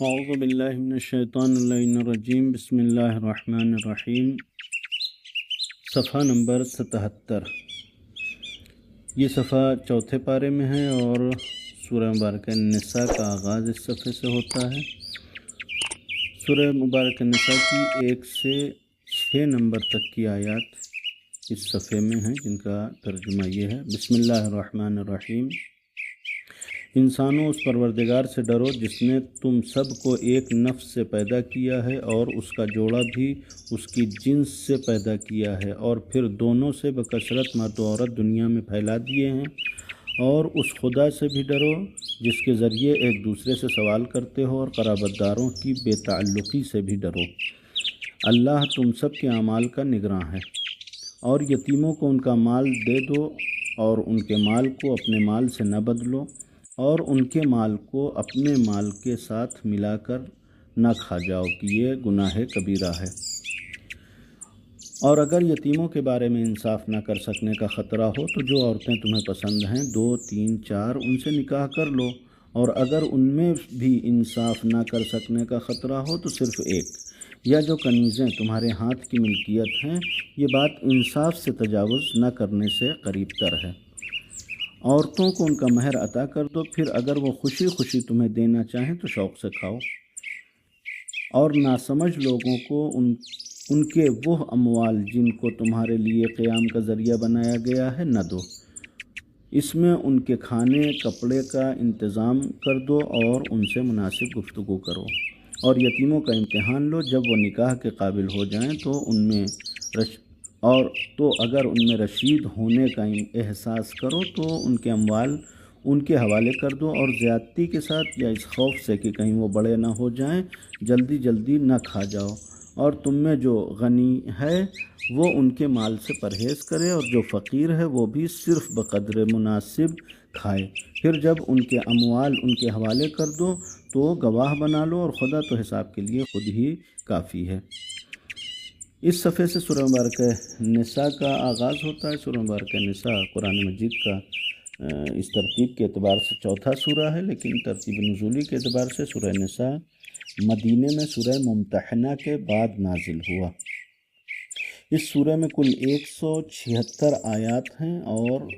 اعوذ باللہ من الشیطان اللعین الرجیم، بسم اللہ الرحمن الرحیم۔ صفحہ نمبر 77۔ یہ صفحہ چوتھے پارے میں ہے اور سورہ مبارکہ نساء کا آغاز اس صفحے سے ہوتا ہے۔ سورہ مبارکہ نساء کی 1 سے 6 نمبر تک کی آیات اس صفحے میں ہیں، جن کا ترجمہ یہ ہے: بسم اللہ الرحمن الرحیم۔ انسانوں، اس پروردگار سے ڈرو جس نے تم سب کو ایک نفس سے پیدا کیا ہے اور اس کا جوڑا بھی اس کی جنس سے پیدا کیا ہے، اور پھر دونوں سے بکثرت مرد و عورت دنیا میں پھیلا دیے ہیں۔ اور اس خدا سے بھی ڈرو جس کے ذریعے ایک دوسرے سے سوال کرتے ہو، اور قرابت داروں کی بے تعلقی سے بھی ڈرو۔ اللہ تم سب کے اعمال کا نگراں ہے۔ اور یتیموں کو ان کا مال دے دو، اور ان کے مال کو اپنے مال سے نہ بدلو، اور ان کے مال کو اپنے مال کے ساتھ ملا کر نہ کھا جاؤ کہ یہ گناہ کبیرہ ہے۔ اور اگر یتیموں کے بارے میں انصاف نہ کر سکنے کا خطرہ ہو تو جو عورتیں تمہیں پسند ہیں 2 3 4 ان سے نکاح کر لو، اور اگر ان میں بھی انصاف نہ کر سکنے کا خطرہ ہو تو صرف ایک، یا جو کنیزیں تمہارے ہاتھ کی ملکیت ہیں۔ یہ بات انصاف سے تجاوز نہ کرنے سے قریب تر ہے۔ عورتوں کو ان کا مہر عطا کر دو، پھر اگر وہ خوشی خوشی تمہیں دینا چاہیں تو شوق سے کھاؤ، اور ناسمجھ لوگوں کو ان کے وہ اموال جن کو تمہارے لیے قیام کا ذریعہ بنایا گیا ہے نہ دو۔ اس میں ان کے کھانے کپڑے کا انتظام کر دو اور ان سے مناسب گفتگو کرو۔ اور یتیموں کا امتحان لو، جب وہ نکاح کے قابل ہو جائیں تو اگر ان میں رشید ہونے کا احساس کرو تو ان کے اموال ان کے حوالے کر دو، اور زیادتی کے ساتھ یا اس خوف سے کہ کہیں وہ بڑے نہ ہو جائیں جلدی جلدی نہ کھا جاؤ۔ اور تم میں جو غنی ہے وہ ان کے مال سے پرہیز کرے، اور جو فقیر ہے وہ بھی صرف بقدر مناسب کھائے۔ پھر جب ان کے اموال ان کے حوالے کر دو تو گواہ بنا لو، اور خدا تو حساب کے لیے خود ہی کافی ہے۔ اس صفحے سے سورہ مبارکہ نساء کا آغاز ہوتا ہے۔ سورہ مبارکہ نساء قرآن مجید کا اس ترتیب کے اعتبار سے چوتھا سورہ ہے، لیکن ترتیب نزولی کے اعتبار سے سورہ نساء مدینے میں سورہ ممتحنہ کے بعد نازل ہوا۔ اس سورہ میں کل 176 آیات ہیں، اور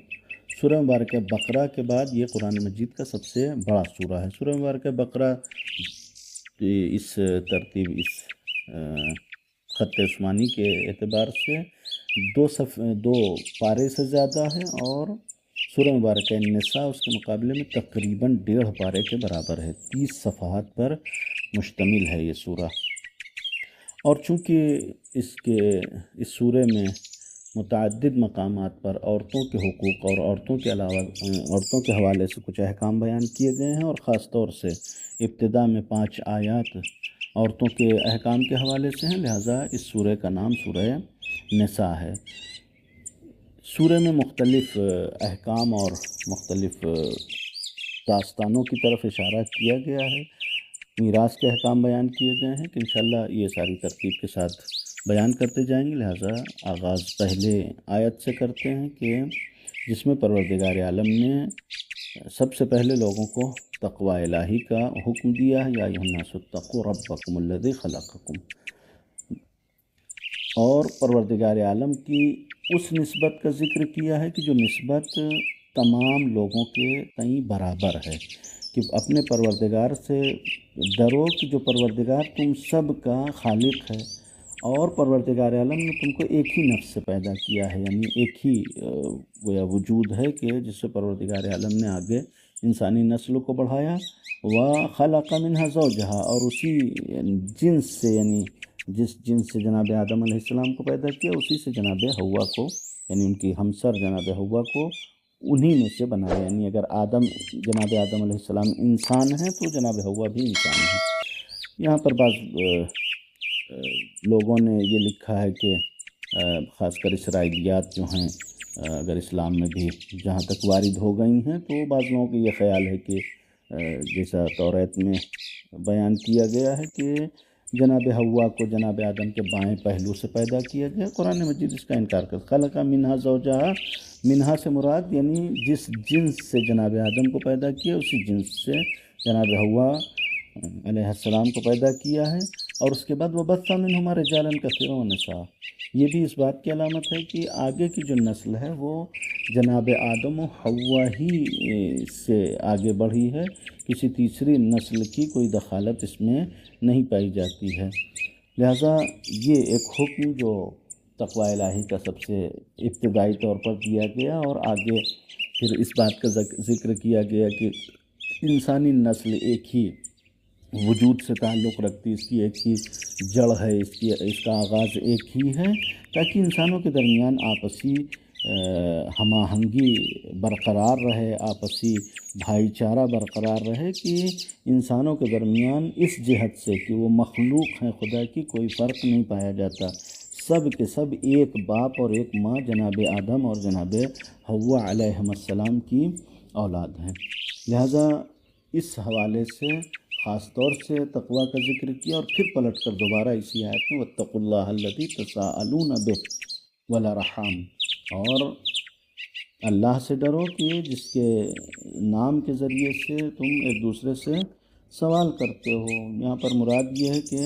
سورہ مبارکہ بقرہ کے بعد یہ قرآن مجید کا سب سے بڑا سورہ ہے۔ سورہ مبارکہ بقرہ اس ترتیب اس خط عثمانی کے اعتبار سے 2 پارے سے زیادہ ہے، اور سورہ مبارکہ نساء اس کے مقابلے میں تقریباً 1.5 پارے کے برابر ہے۔ 30 صفحات پر مشتمل ہے یہ سورہ۔ اور چونکہ اس سورے میں متعدد مقامات پر عورتوں کے حقوق اور عورتوں کے علاوہ عورتوں کے حوالے سے کچھ احکام بیان کیے گئے ہیں، اور خاص طور سے ابتدا میں 5 آیات عورتوں کے احکام کے حوالے سے ہیں، لہٰذا اس سورہ کا نام سورہ نساء ہے۔ سورہ میں مختلف احکام اور مختلف داستانوں کی طرف اشارہ کیا گیا ہے، میراث کے احکام بیان کیے گئے ہیں کہ انشاءاللہ یہ ساری ترتیب کے ساتھ بیان کرتے جائیں گے، لہٰذا آغاز پہلے آیت سے کرتے ہیں کہ جس میں پروردگار عالم نے سب سے پہلے لوگوں کو تقوی الہی کا حکم دیا ہے، یا ایھا الناس اتقوا ربکم الذی خلقکم، اور پروردگار عالم کی اس نسبت کا ذکر کیا ہے کہ جو نسبت تمام لوگوں کے تئیں برابر ہے، کہ اپنے پروردگار سے ڈرو کہ جو پروردگار تم سب کا خالق ہے، اور پروردگار عالم نے تم کو ایک ہی نفس سے پیدا کیا ہے، یعنی ایک ہی وجود ہے کہ جس سے پروردگار عالم نے آگے انسانی نسل کو بڑھایا۔ وَخَلَقَ مِنْهَا زَوْجَهَا، اور اسی جنس سے، یعنی جس جنس سے جناب آدم علیہ السلام کو پیدا کیا، اسی سے جناب حوا کو، یعنی ان کی ہمسر جناب حوا کو انہی میں سے بنایا۔ یعنی اگر جناب آدم علیہ السلام انسان ہیں تو جناب حوا بھی انسان ہیں۔ یہاں پر بعض لوگوں نے یہ لکھا ہے کہ خاص کر اسرائیلیات جو ہیں اگر اسلام میں بھی جہاں تک وارد ہو گئی ہیں، تو بعض لوگوں کو یہ خیال ہے کہ جیسا توریت میں بیان کیا گیا ہے کہ جناب حوا کو جناب آدم کے بائیں پہلو سے پیدا کیا گیا۔ قرآن مجید اس کا انکار کرتا۔ خلق منہا زوجہا، منہا سے مراد یعنی جس جنس سے جناب آدم کو پیدا کیا اسی جنس سے جناب حوا علیہ السلام کو پیدا کیا ہے، اور اس کے بعد وبث منہما رجالا کثیرا ونساء۔ یہ بھی اس بات کی علامت ہے کہ آگے کی جو نسل ہے وہ جناب آدم و حوا ہی سے آگے بڑھی ہے، کسی تیسری نسل کی کوئی دخالت اس میں نہیں پائی جاتی ہے۔ لہٰذا یہ ایک حکم جو تقوی الہی کا سب سے ابتدائی طور پر دیا گیا، اور آگے پھر اس بات کا ذکر کیا گیا کہ انسانی نسل ایک ہی وجود سے تعلق رکھتی، اس کی ایک ہی جڑ ہے، اس کا آغاز ایک ہی ہے، تاکہ انسانوں کے درمیان آپسی ہم آہنگی برقرار رہے، آپسی بھائی چارہ برقرار رہے، کہ انسانوں کے درمیان اس جہت سے کہ وہ مخلوق ہیں خدا کی کوئی فرق نہیں پایا جاتا، سب کے سب ایک باپ اور ایک ماں جناب آدم اور جناب حوا علیہم السلام کی اولاد ہیں۔ لہذا اس حوالے سے خاص طور سے تقوی کا ذکر کیا، اور پھر پلٹ کر دوبارہ اسی آیت میں واتقوا اللہ الذی تساءلون بہ والارحام، اور اللہ سے ڈرو کہ جس کے نام کے ذریعے سے تم ایک دوسرے سے سوال کرتے ہو۔ یہاں پر مراد یہ ہے کہ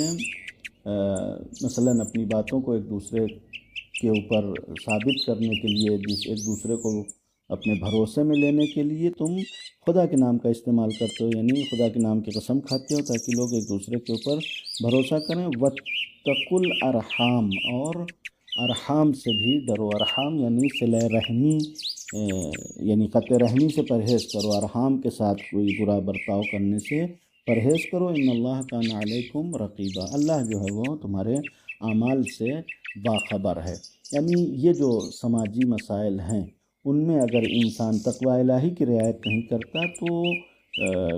مثلاً اپنی باتوں کو ایک دوسرے کے اوپر ثابت کرنے کے لیے، ایک دوسرے کو اپنے بھروسے میں لینے کے لیے تم خدا کے نام کا استعمال کرتے ہو، یعنی خدا کے نام کی قسم کھاتے ہو تاکہ لوگ ایک دوسرے کے اوپر بھروسہ کریں۔ واتقوا الارحام، اور ارحام سے بھی ڈرو۔ ارحام یعنی صلہ رحمی، یعنی قطع رحمی سے پرہیز کرو، ارحام کے ساتھ کوئی برا برتاؤ کرنے سے پرہیز کرو۔ ان اللہ کان علیکم رقیبا، اللہ جو ہے وہ تمہارے اعمال سے باخبر ہے۔ یعنی یہ جو سماجی مسائل ہیں ان میں اگر انسان تقوی الہی کی رعایت نہیں کرتا تو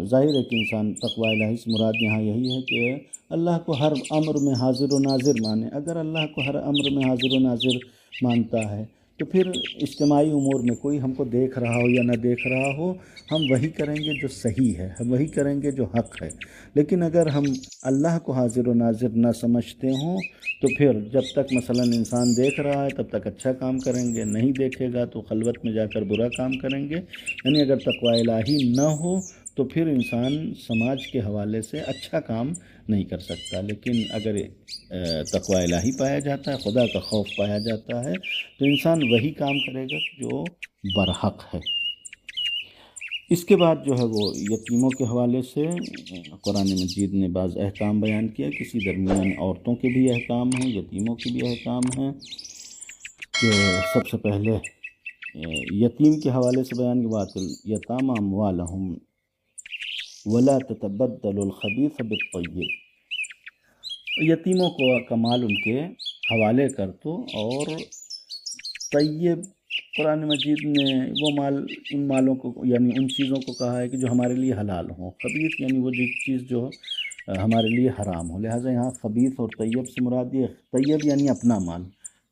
ظاہر ہے کہ انسان تقوی الہی سے مراد یہاں یہی ہے کہ اللہ کو ہر امر میں حاضر و ناظر مانے۔ اگر اللہ کو ہر امر میں حاضر و ناظر مانتا ہے تو پھر اجتماعی امور میں کوئی ہم کو دیکھ رہا ہو یا نہ دیکھ رہا ہو، ہم وہی کریں گے جو صحیح ہے، ہم وہی کریں گے جو حق ہے۔ لیکن اگر ہم اللہ کو حاضر و ناظر نہ سمجھتے ہوں تو پھر جب تک مثلاً انسان دیکھ رہا ہے تب تک اچھا کام کریں گے، نہیں دیکھے گا تو خلوت میں جا کر برا کام کریں گے۔ یعنی اگر تقوی الہی نہ ہو تو پھر انسان سماج کے حوالے سے اچھا کام نہیں کر سکتا۔ لیکن اگر تقوی الہی پایا جاتا ہے، خدا کا خوف پایا جاتا ہے، تو انسان وہی کام کرے گا جو برحق ہے۔ اس کے بعد جو ہے وہ یتیموں کے حوالے سے قرآن مجید نے بعض احکام بیان کیا، کسی درمیان عورتوں کے بھی احکام ہیں، یتیموں کے بھی احکام ہیں، کہ سب سے پہلے یتیم کے حوالے سے بیان کی بات، یتامی اموالہم ولا تتبدلوا الخبیث بالطیب، یتیموں کو کمال ان کے حوالے کر دو، اور طیب قرآن مجید نے وہ مال، ان مالوں کو یعنی ان چیزوں کو کہا ہے کہ جو ہمارے لیے حلال ہوں، خبیث یعنی وہ چیز جو ہمارے لیے حرام ہو۔ لہٰذا یہاں خبیث اور طیب سے مراد یہ، طیب یعنی اپنا مال،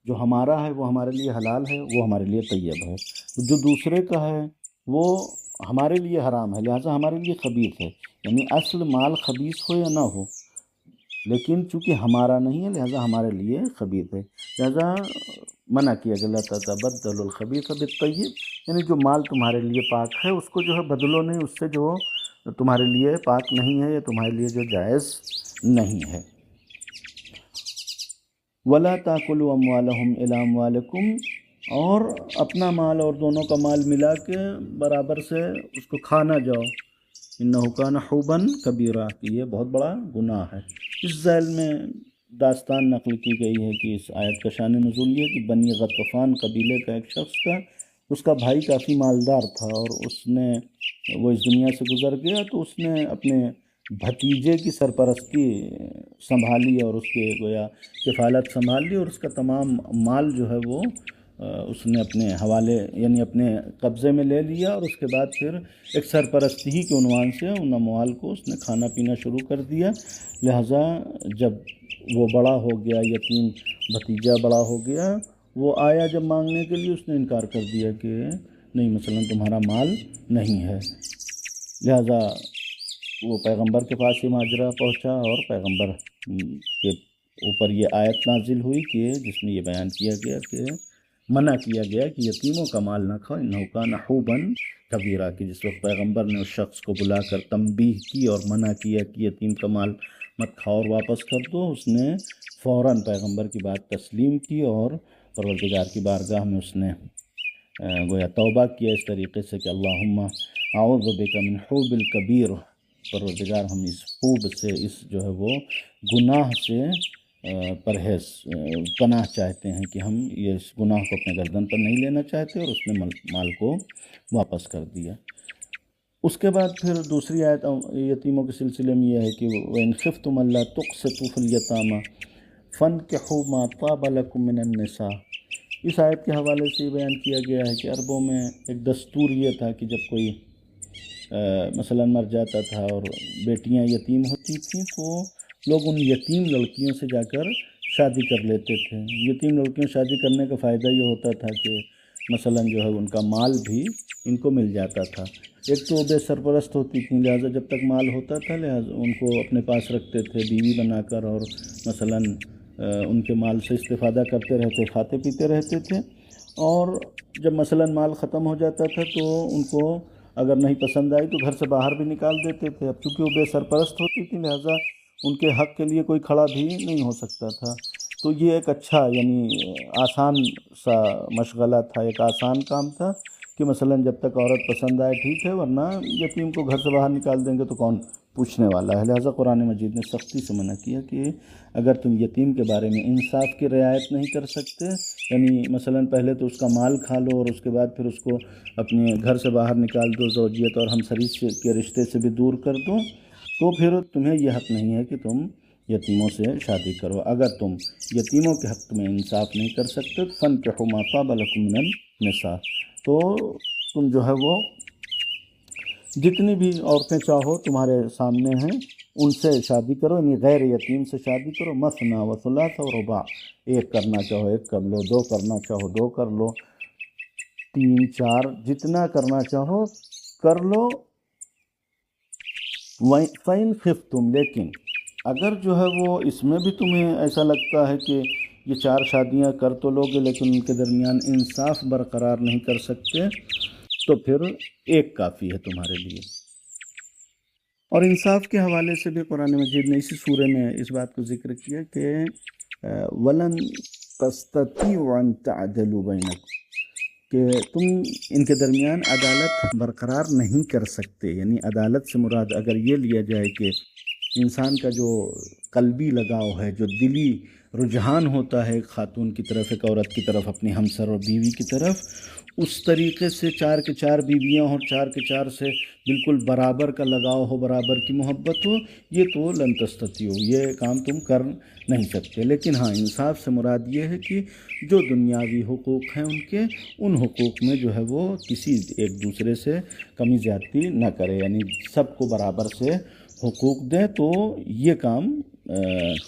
جو ہمارا ہے وہ ہمارے لیے حلال ہے، وہ ہمارے لیے طیب ہے، جو دوسرے کا ہے وہ ہمارے لیے حرام ہے، لہٰذا ہمارے لیے خبیث ہے۔ یعنی اصل مال خبیث ہو یا نہ ہو، لیکن چونکہ ہمارا نہیں ہے لہٰذا ہمارے لیے خبیث ہے، لہٰذا منع کیا گیا لا تتبدلوا الخبیث بالطیب، یعنی جو مال تمہارے لیے پاک ہے اس کو جو ہے بدلو نہیں اس سے جو تمہارے لیے پاک نہیں ہے یا تمہارے لیے جو جائز نہیں ہے۔ ولا تاکلوا اموالہم الی اموالکم، اور اپنا مال اور دونوں کا مال ملا کے برابر سے اس کو کھا نہ جاؤ، انہ کان حوبا کبیرہ، کہ یہ بہت بڑا گناہ ہے۔ اس ذیل میں داستان نقل کی گئی ہے کہ اس آیت کا شان نزول یہ کہ بنی غطفان قبیلے کا ایک شخص تھا، اس کا بھائی کافی مالدار تھا، اور وہ اس دنیا سے گزر گیا تو اس نے اپنے بھتیجے کی سرپرستی سنبھالی اور اس کے گویا کفالت سنبھال لی، اور اس کا تمام مال جو ہے وہ اس نے اپنے حوالے یعنی اپنے قبضے میں لے لیا، اور اس کے بعد پھر ایک سرپرستی ہی کے عنوان سے ان اموال کو اس نے کھانا پینا شروع کر دیا۔ لہٰذا جب وہ بڑا ہو گیا، یتیم بھتیجا بڑا ہو گیا، وہ آیا جب مانگنے کے لیے، اس نے انکار کر دیا کہ نہیں، مثلا تمہارا مال نہیں ہے۔ لہٰذا وہ پیغمبر کے پاس یہ ماجرا پہنچا، اور پیغمبر کے اوپر یہ آیت نازل ہوئی کہ جس میں یہ بیان کیا گیا کہ منع کیا گیا کہ یتیموں کا مال نہ کھاؤ، انہ کان حوبا کبیرہ، کہ جس وقت پیغمبر نے اس شخص کو بلا کر تنبیہ کی اور منع کیا کہ یتیم کا مال مت کھاؤ اور واپس کر دو، اس نے فوراً پیغمبر کی بات تسلیم کی اور پروردگار کی بارگاہ میں اس نے گویا توبہ کیا اس طریقے سے کہ اللہم اعوذ بک من حوب الکبیر، پروردگار ہم اس حوب سے، اس جو ہے وہ گناہ سے پرہیز پناہ چاہتے ہیں کہ ہم یہ اس گناہ کو اپنے گردن پر نہیں لینا چاہتے، اور اس نے مال کو واپس کر دیا۔ اس کے بعد پھر دوسری آیت یتیموں کے سلسلے میں یہ ہے کہ وَإِنْ خِفْتُمْ أَلَّا تُقْسِطُوا فِي الْيَتَامَىٰ فَانكِحُوا مَا طَابَ لَكُم مِّنَ النِّسَاءِ۔ اس آیت کے حوالے سے یہ بیان کیا گیا ہے کہ عربوں میں ایک دستور یہ تھا کہ جب کوئی مثلا مر جاتا تھا اور بیٹیاں یتیم ہوتی تھیں تو لوگ ان یتیم لڑکیوں سے جا کر شادی کر لیتے تھے۔ یتیم لڑکیوں شادی کرنے کا فائدہ یہ ہوتا تھا کہ مثلا جو ہے ان کا مال بھی ان کو مل جاتا تھا۔ ایک تو بے سرپرست ہوتی تھیں، لہٰذا جب تک مال ہوتا تھا لہٰذا ان کو اپنے پاس رکھتے تھے بیوی بنا کر، اور مثلا ان کے مال سے استفادہ کرتے رہتے، کھاتے پیتے رہتے تھے، اور جب مثلا مال ختم ہو جاتا تھا تو ان کو اگر نہیں پسند آئی تو گھر سے باہر بھی نکال دیتے تھے۔ اب چونکہ وہ بے سرپرست ہوتی تھی لہٰذا ان کے حق کے لیے کوئی کھڑا بھی نہیں ہو سکتا تھا۔ تو یہ ایک اچھا یعنی آسان سا مشغلہ تھا، ایک آسان کام تھا کہ مثلا جب تک عورت پسند آئے ٹھیک ہے، ورنہ یتیم کو گھر سے باہر نکال دیں گے تو کون پوچھنے والا ہے۔ لہٰذا قرآن مجید نے سختی سے منع کیا کہ اگر تم یتیم کے بارے میں انصاف کی رعایت نہیں کر سکتے، یعنی مثلا پہلے تو اس کا مال کھا لو اور اس کے بعد پھر اس کو اپنے گھر سے باہر نکال دو، زوجیت اور ہمسری کے رشتے سے بھی دور کر دو، تو پھر تمہیں یہ حق نہیں ہے کہ تم یتیموں سے شادی کرو۔ اگر تم یتیموں کے حق میں انصاف نہیں کر سکتے تو فَانكِحُوا مَا طَابَ لَكُم مِّنَ النِّسَاءِ، تو تم جو ہے وہ جتنی بھی عورتیں چاہو تمہارے سامنے ہیں ان سے شادی کرو، یعنی غیر یتیم سے شادی کرو، مثنیٰ و ثلاث و رباع، ایک کرنا چاہو ایک کر لو، دو کرنا چاہو دو کر لو، تین چار جتنا کرنا چاہو کر لو۔ فَإِنْ خِفْتُمْ، لیکن اگر جو ہے وہ اس میں بھی تمہیں ایسا لگتا ہے کہ یہ چار شادیاں کر تو لوگے لیکن ان کے درمیان انصاف برقرار نہیں کر سکتے، تو پھر ایک کافی ہے تمہارے لیے۔ اور انصاف کے حوالے سے بھی قرآن مجید نے اسی سورہ میں اس بات کو ذکر کیا کہ وَلَن تَسْتَطِيعُوا أَن تَعْدِلُوا بَيْنَكُمْ، کہ تم ان کے درمیان عدالت برقرار نہیں کر سکتے۔ یعنی عدالت سے مراد اگر یہ لیا جائے کہ انسان کا جو قلبی لگاؤ ہے، جو دلی رجحان ہوتا ہے ایک خاتون کی طرف، ایک عورت کی طرف، اپنی ہمسر اور بیوی کی طرف، اس طریقے سے چار کے چار بیویاں ہوں، چار کے چار سے بالکل برابر کا لگاؤ ہو، برابر کی محبت ہو، یہ تو لن تستطیعوا، یہ کام تم کر نہیں سکتے۔ لیکن ہاں انصاف سے مراد یہ ہے کہ جو دنیاوی حقوق ہیں ان کے، ان حقوق میں جو ہے وہ کسی ایک دوسرے سے کمی زیادتی نہ کرے، یعنی سب کو برابر سے حقوق دے۔ تو یہ کام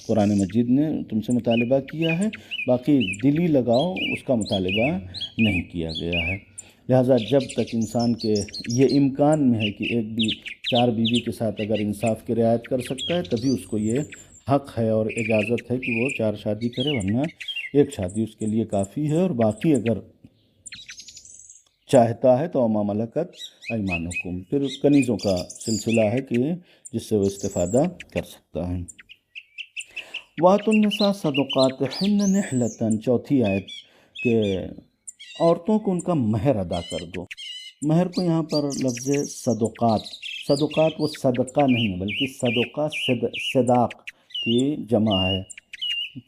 قرآن مجید نے تم سے مطالبہ کیا ہے، باقی دلی لگاؤ اس کا مطالبہ نہیں کیا گیا ہے۔ لہٰذا جب تک انسان کے یہ امکان میں ہے کہ ایک بھی چار بیوی کے ساتھ اگر انصاف کی رعایت کر سکتا ہے تبھی اس کو یہ حق ہے اور اجازت ہے کہ وہ چار شادی کرے، ورنہ ایک شادی اس کے لیے کافی ہے۔ اور باقی اگر چاہتا ہے تو وما ملکت ایمانکم، پھر کنیزوں کا سلسلہ ہے کہ جس سے وہ استفادہ کر سکتا ہے۔ وَآتُوا النِّسَاءَ صَدُقَاتِهِنَّ نِحْلَةً، چوتھی آیت کہ عورتوں کو ان کا مہر ادا کر دو۔ مہر کو یہاں پر لفظ صدقات وہ صدقہ نہیں ہے بلکہ صدقہ صداق کی جمع ہے۔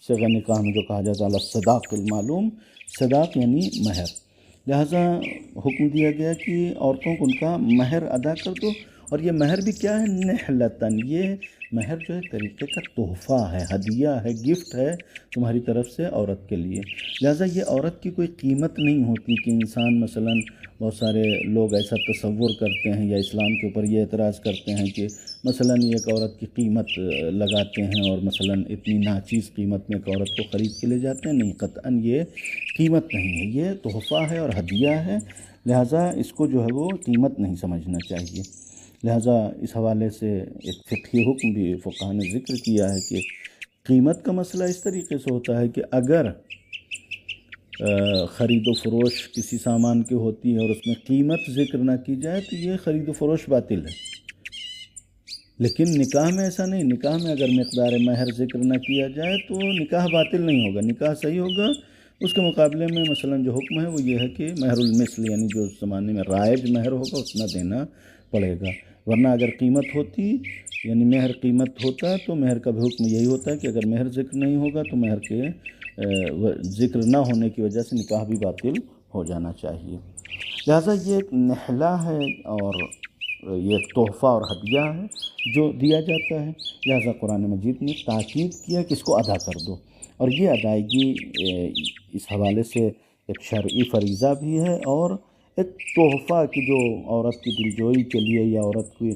صیغہ نکاح میں جو کہا جاتا ہے الصداق المعلوم، صداق یعنی مہر، لہٰذا حکم دیا گیا کہ عورتوں کو ان کا مہر ادا کر دو۔ اور یہ مہر بھی کیا ہے؟ نحلتاً، یہ مہر جو ہے طریقے کا تحفہ ہے، ہدیہ ہے، گفٹ ہے تمہاری طرف سے عورت کے لیے۔ لہٰذا یہ عورت کی کوئی قیمت نہیں ہوتی کہ انسان مثلا بہت سارے لوگ ایسا تصور کرتے ہیں یا اسلام کے اوپر یہ اعتراض کرتے ہیں کہ مثلا ایک عورت کی قیمت لگاتے ہیں اور مثلا اتنی ناچیز قیمت میں ایک عورت کو خرید کے لے جاتے ہیں۔ نہیں، قطعاً یہ قیمت نہیں ہے، یہ تحفہ ہے اور ہدیہ ہے، لہٰذا اس کو جو ہے وہ قیمت نہیں سمجھنا چاہیے۔ لہٰذا اس حوالے سے ایک فقہی حکم بھی فقہاء نے ذکر کیا ہے کہ قیمت کا مسئلہ اس طریقے سے ہوتا ہے کہ اگر خرید و فروش کسی سامان کی ہوتی ہے اور اس میں قیمت ذکر نہ کی جائے تو یہ خرید و فروش باطل ہے۔ لیکن نکاح میں ایسا نہیں، نکاح میں اگر مقدار مہر ذکر نہ کیا جائے تو نکاح باطل نہیں ہوگا، نکاح صحیح ہوگا۔ اس کے مقابلے میں مثلا جو حکم ہے وہ یہ ہے کہ مہر المثل، یعنی جو اس زمانے میں رائج مہر ہوگا اتنا دینا پڑے گا، ورنہ اگر قیمت ہوتی یعنی مہر قیمت ہوتا تو مہر کا بھی حکم یہی ہوتا ہے کہ اگر مہر ذکر نہیں ہوگا تو مہر کے ذکر نہ ہونے کی وجہ سے نکاح بھی باطل ہو جانا چاہیے۔ لہٰذا یہ ایک نحلہ ہے اور یہ ایک تحفہ اور ہدیہ ہے جو دیا جاتا ہے، لہٰذا قرآن مجید نے تاکید کیا کہ اس کو ادا کر دو، اور یہ ادائیگی اس حوالے سے ایک شرعی فریضہ بھی ہے اور ایک تحفہ کہ جو عورت کی دلجوئی کے لیے یا عورت کی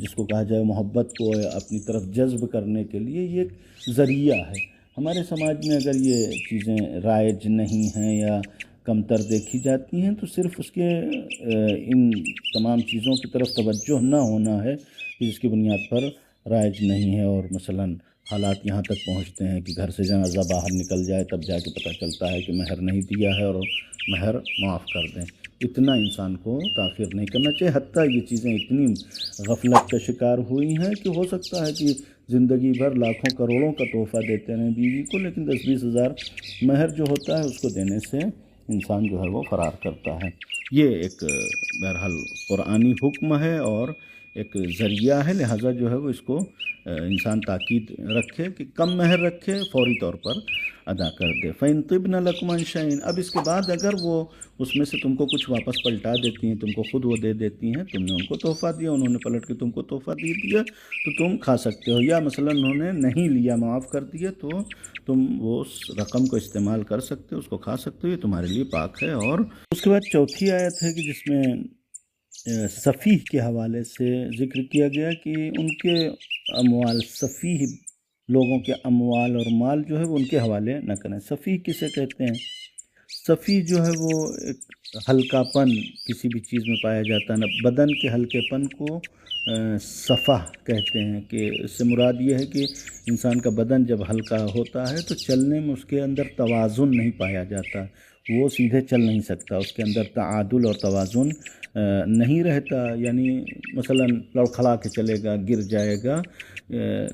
جس کو کہا جائے محبت کو اپنی طرف جذب کرنے کے لیے یہ ایک ذریعہ ہے۔ ہمارے سماج میں اگر یہ چیزیں رائج نہیں ہیں یا کمتر دیکھی جاتی ہیں تو صرف اس کے ان تمام چیزوں کی طرف توجہ نہ ہونا ہے کہ جس کی بنیاد پر رائج نہیں ہے، اور مثلاً حالات یہاں تک پہنچتے ہیں کہ گھر سے جنازہ باہر نکل جائے تب جا کے پتہ چلتا ہے کہ مہر نہیں دیا ہے اور مہر معاف کر دیں۔ اتنا انسان کو تاخیر نہیں کرنا چاہیے، حتیٰ یہ چیزیں اتنی غفلت کا شکار ہوئی ہیں کہ ہو سکتا ہے کہ زندگی بھر لاکھوں کروڑوں کا تحفہ دیتے رہیں بیوی کو، لیکن 10-20 ہزار مہر جو ہوتا ہے اس کو دینے سے انسان جو ہے وہ فرار کرتا ہے۔ یہ ایک بہرحال قرآنی حکم ہے اور ایک ذریعہ ہے، لہٰذا جو ہے وہ اس کو انسان تاکید رکھے کہ کم مہر رکھے، فوری طور پر ادا کر دے۔ فَإِن طِبْنَ لَكُمْ عَنْ شَيْءٍ، اب اس کے بعد اگر وہ اس میں سے تم کو کچھ واپس پلٹا دیتی ہیں، تم کو خود وہ دے دیتی ہیں، تم نے ان کو تحفہ دیا، انہوں نے پلٹ کے تم کو تحفہ دے دیا تو تم کھا سکتے ہو، یا مثلا انہوں نے نہیں لیا معاف کر دیا تو تم وہ اس رقم کو استعمال کر سکتے ہو، اس کو کھا سکتے ہو، یہ تمہارے لیے پاک ہے۔ اور اس کے بعد چوتھی آیت ہے کہ جس میں سفیہ کے حوالے سے ذکر کیا گیا کہ ان کے اموال، سفیہ لوگوں کے اموال اور مال جو ہے وہ ان کے حوالے نہ کریں۔ سفیہ کسے کہتے ہیں؟ سفیہ جو ہے وہ ایک ہلکا پن کسی بھی چیز میں پایا جاتا ہے، بدن کے ہلکے پن کو صفح کہتے ہیں، کہ اس سے مراد یہ ہے کہ انسان کا بدن جب ہلکا ہوتا ہے تو چلنے میں اس کے اندر توازن نہیں پایا جاتا، وہ سیدھے چل نہیں سکتا، اس کے اندر تعادل اور توازن نہیں رہتا، یعنی مثلا لڑکھڑا کے چلے گا، گر جائے گا۔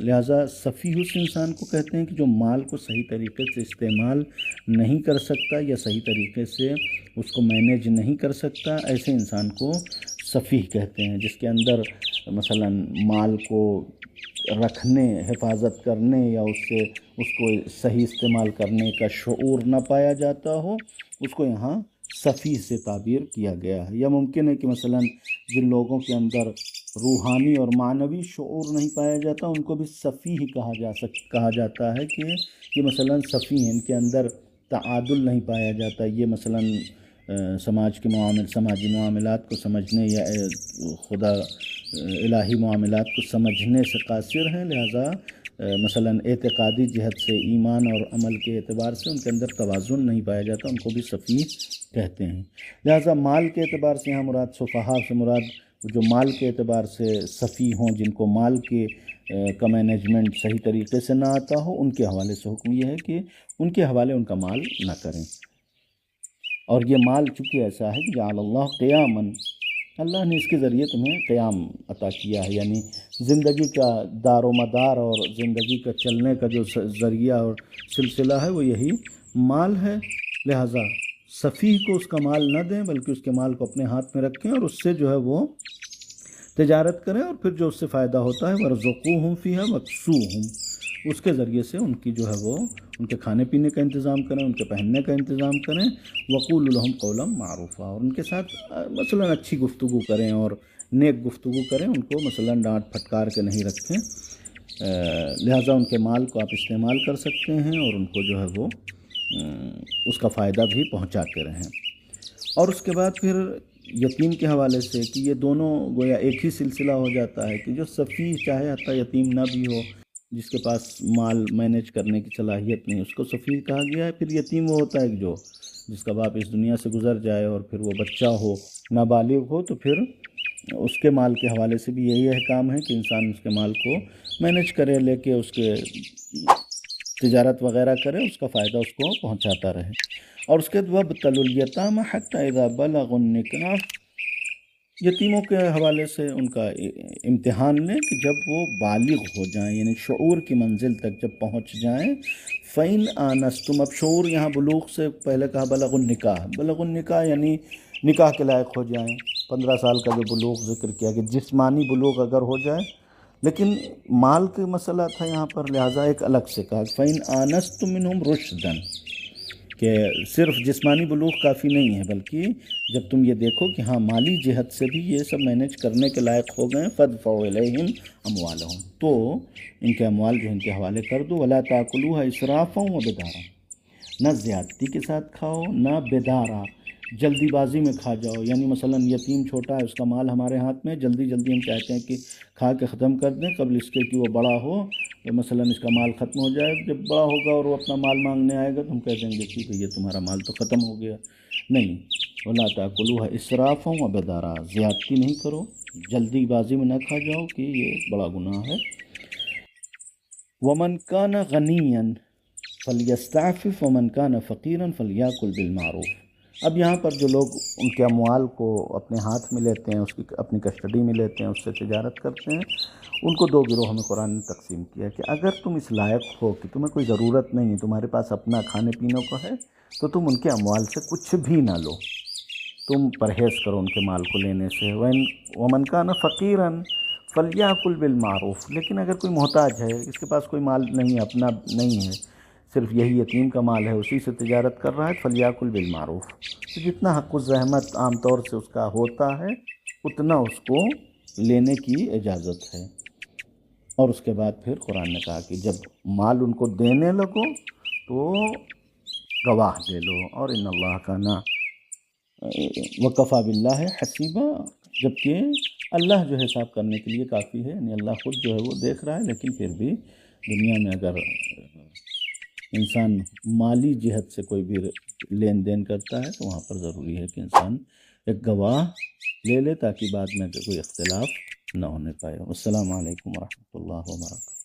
لہٰذا سفیہ اس انسان کو کہتے ہیں کہ جو مال کو صحیح طریقے سے استعمال نہیں کر سکتا یا صحیح طریقے سے اس کو مینیج نہیں کر سکتا، ایسے انسان کو سفیہ کہتے ہیں، جس کے اندر مثلا مال کو رکھنے، حفاظت کرنے یا اس کو صحیح استعمال کرنے کا شعور نہ پایا جاتا ہو، اس کو یہاں سفیہ سے تعبیر کیا گیا ہے۔ یا ممکن ہے کہ مثلا جن لوگوں کے اندر روحانی اور معنوی شعور نہیں پایا جاتا ان کو بھی سفیہ کہا جاتا ہے، کہ یہ مثلا سفیہ ہیں، ان کے اندر تعادل نہیں پایا جاتا، یہ مثلا سماجی معاملات کو سمجھنے یا خدا الہی معاملات کو سمجھنے سے قاصر ہیں، لہٰذا مثلا اعتقادی جہت سے، ایمان اور عمل کے اعتبار سے ان کے اندر توازن نہیں پایا جاتا، ان کو بھی سفیہ کہتے ہیں۔ لہٰذا مال کے اعتبار سے یہاں مراد صفحاء سے مراد جو مال کے اعتبار سے سفیہ ہوں، جن کو مال کے کا مینجمنٹ صحیح طریقے سے نہ آتا ہو، ان کے حوالے سے حکم یہ ہے کہ ان کے حوالے ان کا مال نہ کریں۔ اور یہ مال چونکہ ایسا ہے کہ جعل اللہ قیاماً، اللہ نے اس کے ذریعے تمہیں قیام عطا کیا ہے، یعنی زندگی کا دار و مدار اور زندگی کا چلنے کا جو ذریعہ اور سلسلہ ہے وہ یہی مال ہے۔ لہٰذا سفیہ کو اس کا مال نہ دیں بلکہ اس کے مال کو اپنے ہاتھ میں رکھیں اور اس سے جو ہے وہ تجارت کریں، اور پھر جو اس سے فائدہ ہوتا ہے وَارْزُقُوهُمْ فِيهَا وَاكْسُوهُمْ، اس کے ذریعے سے ان کی جو ہے وہ ان کے کھانے پینے کا انتظام کریں، ان کے پہننے کا انتظام کریں، وَقُولُوا لَهُمْ قَوْلًا مَعْرُوفًا، اور ان کے ساتھ مثلا اچھی گفتگو کریں اور نیک گفتگو کریں، ان کو مثلا ڈانٹ پھٹکار کے نہیں رکھیں۔ لہٰذا ان کے مال کو آپ استعمال کر سکتے ہیں اور ان کو جو ہے وہ اس کا فائدہ بھی پہنچاتے رہیں۔ اور اس کے بعد پھر یتیم کے حوالے سے کہ یہ دونوں گویا ایک ہی سلسلہ ہو جاتا ہے کہ جو سفیہ چاہے حتیٰ یتیم نہ بھی ہو، جس کے پاس مال مینیج کرنے کی صلاحیت نہیں، اس کو سفیہ کہا گیا ہے۔ پھر یتیم وہ ہوتا ہے جو جس کا باپ اس دنیا سے گزر جائے اور پھر وہ بچہ ہو، نابالغ ہو، تو پھر اس کے مال کے حوالے سے بھی یہی احکام ہے کہ انسان اس کے مال کو مینیج کرے، لے کے اس کے تجارت وغیرہ کرے اس کا فائدہ اس کو پہنچاتا رہے۔ اور اس کے بعد وابتلوا الیتامى حتى اذا بلغوا النکاح، یتیموں کے حوالے سے ان کا امتحان لیں کہ جب وہ بالغ ہو جائیں، یعنی شعور کی منزل تک جب پہنچ جائیں۔ فَإِنْ آنَسْتُمْ، اب شعور یہاں بلوغ سے پہلے کہا بلغ النکاح، بلغ النکاح یعنی نکاح کے لائق ہو جائیں۔ 15 سال کا جو بلوغ ذکر کیا کہ جسمانی بلوغ اگر ہو جائے، لیکن مال کا مسئلہ تھا یہاں پر، لہٰذا ایک الگ سے کہا فَإِنْ آنَسْتُمْ مِنْهُمْ رُشْدًا، کہ صرف جسمانی بلوغ کافی نہیں ہے، بلکہ جب تم یہ دیکھو کہ ہاں مالی جہت سے بھی یہ سب مینیج کرنے کے لائق ہو گئے، فَادْفَعُوا إِلَيْهِمْ أَمْوَالَهُمْ، تو ان کے اموال جو ان کے حوالے کر دو۔ وَلَا تَأْكُلُوهَا إِسْرَافًا وَبِدَارًا، نہ زیادتی کے ساتھ کھاؤ نہ بیدارا، جلدی بازی میں کھا جاؤ، یعنی مثلا یتیم چھوٹا ہے، اس کا مال ہمارے ہاتھ میں، جلدی جلدی ہم چاہتے ہیں کہ کھا کے ختم کر دیں قبل اس کے کہ وہ بڑا ہو، مثلا اس کا مال ختم ہو جائے۔ جب بڑا ہوگا اور وہ اپنا مال مانگنے آئے گا تو ہم کہہ دیں گے کہ یہ تمہارا مال تو ختم ہو گیا۔ نہیں، وَلَا تَأْكُلُوهَا إِسْرَافًا وَبِدَارًا، زیادتی نہیں کرو، جلدی بازی میں نہ کھا جاؤ کہ یہ بڑا گناہ ہے۔ وَمَنْ كَانَ غَنِيًّا فَلْيَسْتَعْفِفْ وَمَنْ كَانَ فَقِيرًا فَلْيَأْكُلْ بِالْمَعْرُوفِ۔ اب یہاں پر جو لوگ ان کے اموال کو اپنے ہاتھ میں لیتے ہیں، اس کی اپنی کسٹڈی میں لیتے ہیں، اس سے تجارت کرتے ہیں، ان کو دو گروہ میں قرآن نے تقسیم کیا کہ اگر تم اس لائق ہو کہ تمہیں کوئی ضرورت نہیں ہے، تمہارے پاس اپنا کھانے پینے کو ہے، تو تم ان کے اموال سے کچھ بھی نہ لو، تم پرہیز کرو ان کے مال کو لینے سے۔ وَمَنْ كَانَ فَقِيرًا فَلْيَأْكُلْ بِالْمَعْرُوفِ، لیکن اگر کوئی محتاج ہے، اس کے پاس کوئی مال نہیں ہے، اپنا نہیں ہے، صرف یہی یتیم کا مال ہے، اسی سے تجارت کر رہا ہے، فَلْيَأْكُلْ بِالْمَعْرُوفِ، تو جتنا حق الزحمت عام طور سے اس کا ہوتا ہے اتنا اس کو لینے کی اجازت ہے۔ اور اس کے بعد پھر قرآن نے کہا کہ جب مال ان کو دینے لگو تو گواہ دے لو، اور ان اللہ کا نا وکفیٰ باللہ حسیبہ، جبکہ اللہ جو ہے حساب کرنے کے لیے کافی ہے، یعنی اللہ خود جو ہے وہ دیکھ رہا ہے، لیکن پھر بھی دنیا میں اگر انسان مالی جہت سے کوئی بھی لین دین کرتا ہے تو وہاں پر ضروری ہے کہ انسان ایک گواہ لے لے تاکہ بعد میں کوئی اختلاف نہ ہونے پائے۔ السلام علیکم ورحمۃ اللہ وبرکاتہ۔